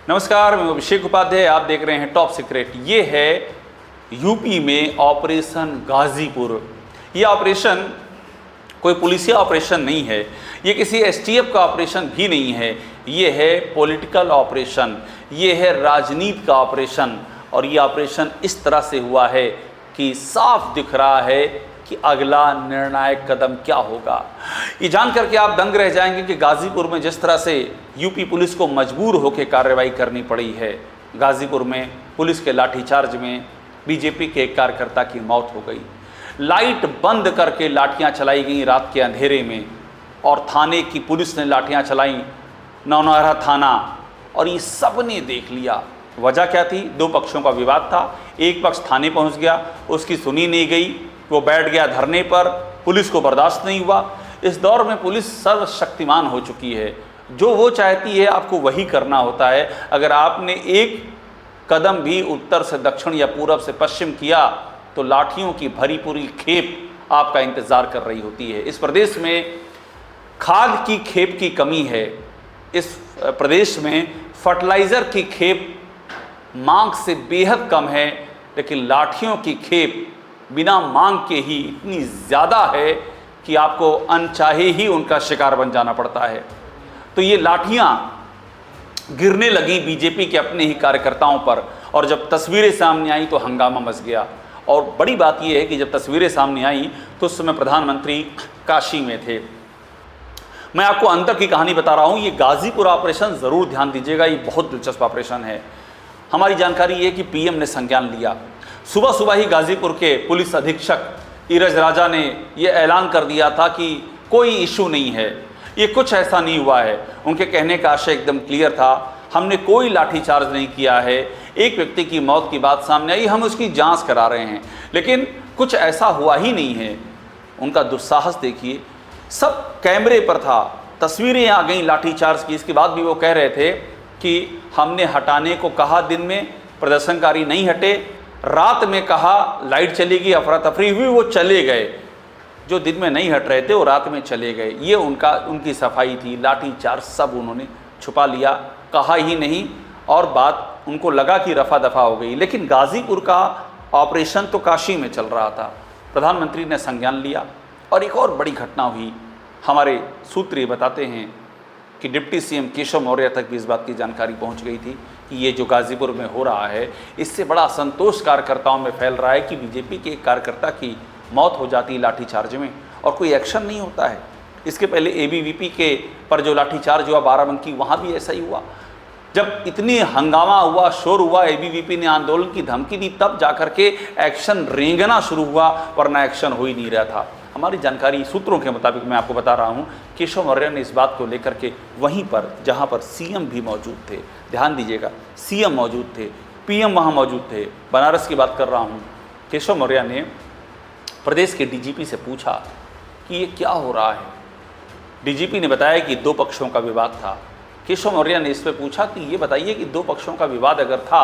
नमस्कार, मैं अभिषेक उपाध्याय, आप देख रहे हैं टॉप सीक्रेट। ये है यूपी में ऑपरेशन गाजीपुर। ये ऑपरेशन कोई पुलिसिया ऑपरेशन नहीं है, ये किसी एसटीएफ का ऑपरेशन भी नहीं है, ये है पॉलिटिकल ऑपरेशन, ये है राजनीति का ऑपरेशन। और ये ऑपरेशन इस तरह से हुआ है कि साफ दिख रहा है कि अगला निर्णायक कदम क्या होगा। ये जान करके आप दंग रह जाएंगे कि गाजीपुर में जिस तरह से यूपी पुलिस को मजबूर होकर कार्रवाई करनी पड़ी है। गाजीपुर में पुलिस के लाठीचार्ज में बीजेपी के एक कार्यकर्ता की मौत हो गई। लाइट बंद करके लाठियां चलाई गई रात के अंधेरे में, और थाने की पुलिस ने लाठियां चलाई, नौनहरा थाना, और ये सब ने देख लिया। वजह क्या थी? दो पक्षों का विवाद था। एक पक्ष थाने पहुंच गया, उसकी सुनी नहीं गई, वो बैठ गया धरने पर, पुलिस को बर्दाश्त नहीं हुआ। इस दौर में पुलिस सर्वशक्तिमान हो चुकी है, जो वो चाहती है आपको वही करना होता है। अगर आपने एक कदम भी उत्तर से दक्षिण या पूरब से पश्चिम किया तो लाठियों की भरी पूरी खेप आपका इंतज़ार कर रही होती है। इस प्रदेश में खाद की खेप की कमी है, इस प्रदेश में फर्टिलाइज़र की खेप मांग से बेहद कम है, लेकिन लाठियों की खेप बिना मांग के ही इतनी ज़्यादा है कि आपको अनचाहे ही उनका शिकार बन जाना पड़ता है। तो ये लाठियाँ गिरने लगी बीजेपी के अपने ही कार्यकर्ताओं पर, और जब तस्वीरें सामने आई तो हंगामा मच गया। और बड़ी बात यह है कि जब तस्वीरें सामने आई तो उस समय प्रधानमंत्री काशी में थे। मैं आपको अंदर की कहानी बता रहा हूँ। ये गाजीपुर ऑपरेशन ज़रूर ध्यान दीजिएगा, ये बहुत दिलचस्प ऑपरेशन है। हमारी जानकारी ये कि पीएम ने संज्ञान लिया। सुबह सुबह ही गाजीपुर के पुलिस अधीक्षक ईरज राजा ने यह ऐलान कर दिया था कि कोई इशू नहीं है, ये कुछ ऐसा नहीं हुआ है। उनके कहने का आशय एकदम क्लियर था, हमने कोई लाठीचार्ज नहीं किया है। एक व्यक्ति की मौत की बात सामने आई, हम उसकी जांच करा रहे हैं, लेकिन कुछ ऐसा हुआ ही नहीं है। उनका दुस्साहस देखिए, सब कैमरे पर था, तस्वीरें आ गई लाठीचार्ज की। इसके बाद भी वो कह रहे थे कि हमने हटाने को कहा, दिन में प्रदर्शनकारी नहीं हटे, रात में कहा लाइट चलेगी, अफरा तफरी हुई, वो चले गए। जो दिन में नहीं हट रहे थे वो रात में चले गए। ये उनकी सफाई थी। लाठीचार्ज सब उन्होंने छुपा लिया, कहा ही नहीं, और बात उनको लगा कि रफा दफा हो गई। लेकिन गाजीपुर का ऑपरेशन तो काशी में चल रहा था। प्रधानमंत्री ने संज्ञान लिया, और एक और बड़ी घटना हुई। हमारे सूत्र ये बताते हैं कि डिप्टी सीएम केशव मौर्य तक भी इस बात की जानकारी पहुंच गई थी कि ये जो गाजीपुर में हो रहा है, इससे बड़ा असंतोष कार्यकर्ताओं में फैल रहा है कि बीजेपी के एक कार्यकर्ता की मौत हो जाती है लाठीचार्ज में और कोई एक्शन नहीं होता है। इसके पहले एबीवीपी के पर जो लाठीचार्ज हुआ बाराबंकी, वहाँ भी ऐसा ही हुआ। जब इतनी हंगामा हुआ, शोर हुआ, एबीवीपी ने आंदोलन की धमकी दी, तब जाकर के एक्शन रेंगना शुरू हुआ, वरना एक्शन हो ही नहीं रहा था। हमारी जानकारी सूत्रों के मुताबिक मैं आपको बता रहा हूँ, केशव मौर्य ने इस बात को लेकर के वहीं पर जहाँ पर सीएम भी मौजूद थे, ध्यान दीजिएगा, सीएम मौजूद थे, पीएम वहाँ मौजूद थे, बनारस की बात कर रहा हूँ। केशव मौर्य ने प्रदेश के डीजीपी से पूछा कि ये क्या हो रहा है। डीजीपी ने बताया कि दो पक्षों का विवाद था। केशव मौर्य ने इस पर पूछा कि ये बताइए कि दो पक्षों का विवाद अगर था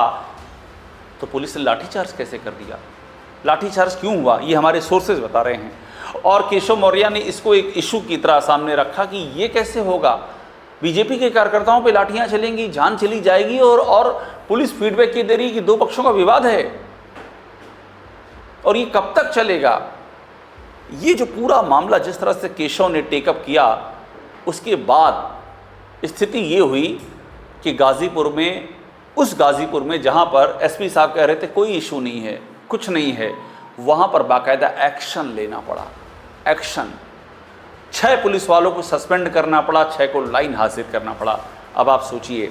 तो पुलिस ने लाठीचार्ज कैसे कर दिया, लाठीचार्ज क्यों हुआ, ये हमारे सोर्सेज बता रहे हैं। और केशव मौर्य ने इसको एक इशू की तरह सामने रखा कि ये कैसे होगा, बीजेपी के कार्यकर्ताओं पे लाठियां चलेंगी, जान चली जाएगी, और पुलिस फीडबैक ये दे रही कि दो पक्षों का विवाद है, और ये कब तक चलेगा। ये जो पूरा मामला जिस तरह से केशव ने टेकअप किया, उसके बाद स्थिति ये हुई कि गाजीपुर में, उस गाजीपुर में जहाँ पर एसपी साहब कह रहे थे कोई इशू नहीं है, कुछ नहीं है, वहाँ पर बाकायदा एक्शन लेना पड़ा। एक्शन, 6 पुलिस वालों को सस्पेंड करना पड़ा, 6 को लाइन हाजिर करना पड़ा। अब आप सोचिए,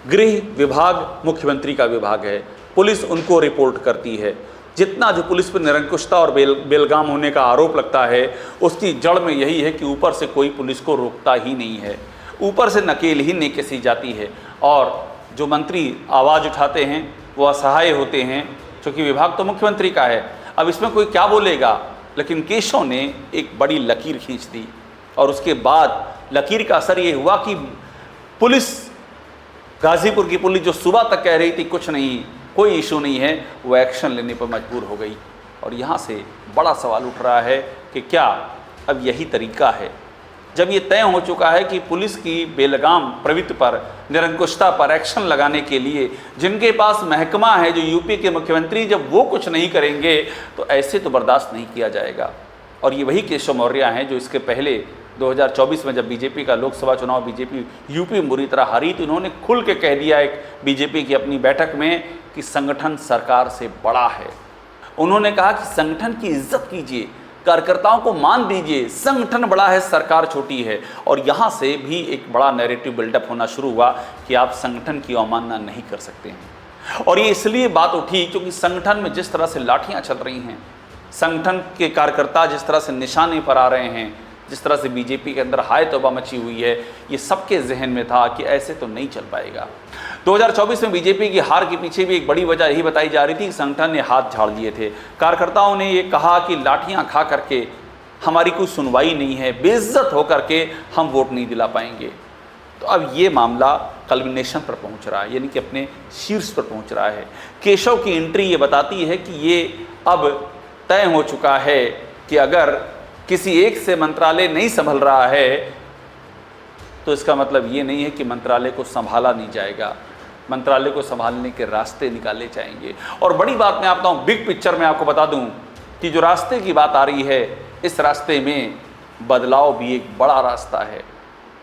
गृह विभाग मुख्यमंत्री का विभाग है, पुलिस उनको रिपोर्ट करती है। जितना जो पुलिस पर निरंकुशता और बेलगाम होने का आरोप लगता है, उसकी जड़ में यही है कि ऊपर से कोई पुलिस को रोकता ही नहीं है, ऊपर से नकेल ही नहीं कसी जाती है, और जो मंत्री आवाज़ उठाते हैं वो असहाय होते हैं, क्योंकि विभाग तो मुख्यमंत्री का है। अब इसमें कोई क्या बोलेगा, लेकिन केशव ने एक बड़ी लकीर खींच दी, और उसके बाद लकीर का असर ये हुआ कि पुलिस, गाजीपुर की पुलिस जो सुबह तक कह रही थी कुछ नहीं, कोई इशू नहीं है, वो एक्शन लेने पर मजबूर हो गई। और यहाँ से बड़ा सवाल उठ रहा है कि क्या अब यही तरीका है जब ये तय हो चुका है कि पुलिस की बेलगाम प्रवृत्ति पर, निरंकुशता पर एक्शन लगाने के लिए जिनके पास महकमा है, जो यूपी के मुख्यमंत्री, जब वो कुछ नहीं करेंगे तो ऐसे तो बर्दाश्त नहीं किया जाएगा। और ये वही केशव मौर्य हैं जो इसके पहले 2024 में जब बीजेपी का लोकसभा चुनाव बीजेपी यूपी में बुरी तरह हारी, तो इन्होंने खुल के कह दिया एक बीजेपी की अपनी बैठक में कि संगठन सरकार से बड़ा है। उन्होंने कहा कि संगठन की इज्जत कीजिए, कार्यकर्ताओं को मान दीजिए, संगठन बड़ा है, सरकार छोटी है। और यहाँ से भी एक बड़ा नैरेटिव बिल्डअप होना शुरू हुआ कि आप संगठन की अवमानना नहीं कर सकते हैं। और ये इसलिए बात उठी क्योंकि संगठन में जिस तरह से लाठियाँ चल रही हैं, संगठन के कार्यकर्ता जिस तरह से निशाने पर आ रहे हैं, जिस तरह से बीजेपी के अंदर हाय तौबा मची हुई है, ये सबके जहन में था कि ऐसे तो नहीं चल पाएगा। 2024 में बीजेपी की हार के पीछे भी एक बड़ी वजह यही बताई जा रही थी कि संगठन ने हाथ झाड़ दिए थे। कार्यकर्ताओं ने ये कहा कि लाठियां खा करके हमारी कोई सुनवाई नहीं है, बेइज्जत होकर के हम वोट नहीं दिला पाएंगे। तो अब ये मामला कल्मिनेशन पर पहुंच रहा है, यानी कि अपने शीर्ष पर पहुंच रहा है। केशव की एंट्री ये बताती है कि ये अब तय हो चुका है कि अगर किसी एक से मंत्रालय नहीं संभल रहा है तो इसका मतलब ये नहीं है कि मंत्रालय को संभाला नहीं जाएगा, मंत्रालय को संभालने के रास्ते निकाले जाएंगे। और बड़ी बात मैं आपको बिग पिक्चर में आपको बता दूं कि जो रास्ते की बात आ रही है, इस रास्ते में बदलाव भी एक बड़ा रास्ता है।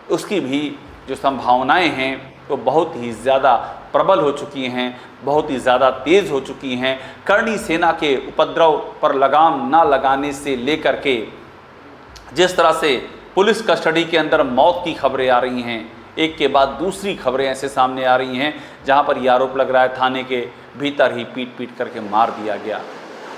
उसकी भी जो संभावनाएं हैं वो बहुत ही ज़्यादा प्रबल हो चुकी हैं, बहुत ही ज़्यादा तेज़ हो चुकी हैं। करणी सेना के उपद्रव पर लगाम ना लगाने से लेकर के जिस तरह से पुलिस कस्टडी के अंदर मौत की खबरें आ रही हैं, एक के बाद दूसरी खबरें ऐसे सामने आ रही हैं जहां पर यह आरोप लग रहा है थाने के भीतर ही पीट पीट करके मार दिया गया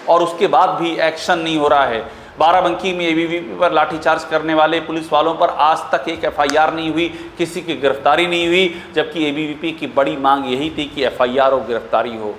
और उसके बाद भी एक्शन नहीं हो रहा है। बाराबंकी में एबीवीपी पर लाठीचार्ज करने वाले पुलिस वालों पर आज तक एक एफआईआर नहीं हुई, किसी की गिरफ्तारी नहीं हुई, जबकि एबीवीपी की बड़ी मांग यही थी कि एफआईआर और गिरफ्तारी हो।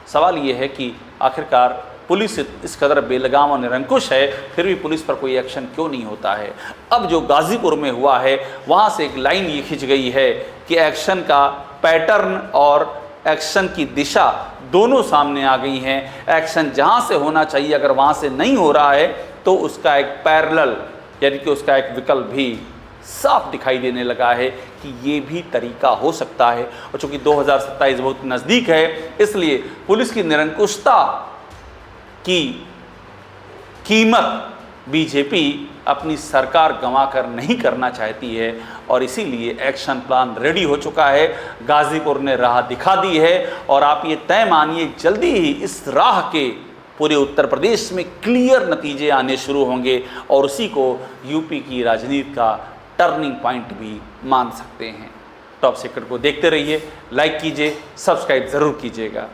सवाल ये है कि आखिरकार पुलिस इस कदर बेलगाम और निरंकुश है, फिर भी पुलिस पर कोई एक्शन क्यों नहीं होता है। अब जो गाजीपुर में हुआ है वहाँ से एक लाइन ये खिंच गई है कि एक्शन का पैटर्न और एक्शन की दिशा दोनों सामने आ गई हैं। एक्शन जहाँ से होना चाहिए अगर वहाँ से नहीं हो रहा है तो उसका एक पैरेलल यानी कि उसका एक विकल्प भी साफ दिखाई देने लगा है कि ये भी तरीका हो सकता है। और चूँकि 2027 बहुत नज़दीक है, इसलिए पुलिस की निरंकुशता की कीमत बीजेपी अपनी सरकार गंवाकर नहीं करना चाहती है और इसीलिए एक्शन प्लान रेडी हो चुका है। गाजीपुर ने राह दिखा दी है और आप ये तय मानिए जल्दी ही इस राह के पूरे उत्तर प्रदेश में क्लियर नतीजे आने शुरू होंगे और उसी को यूपी की राजनीति का टर्निंग पॉइंट भी मान सकते हैं। टॉप सीक्रेट को देखते रहिए, लाइक कीजिए, सब्सक्राइब ज़रूर कीजिएगा।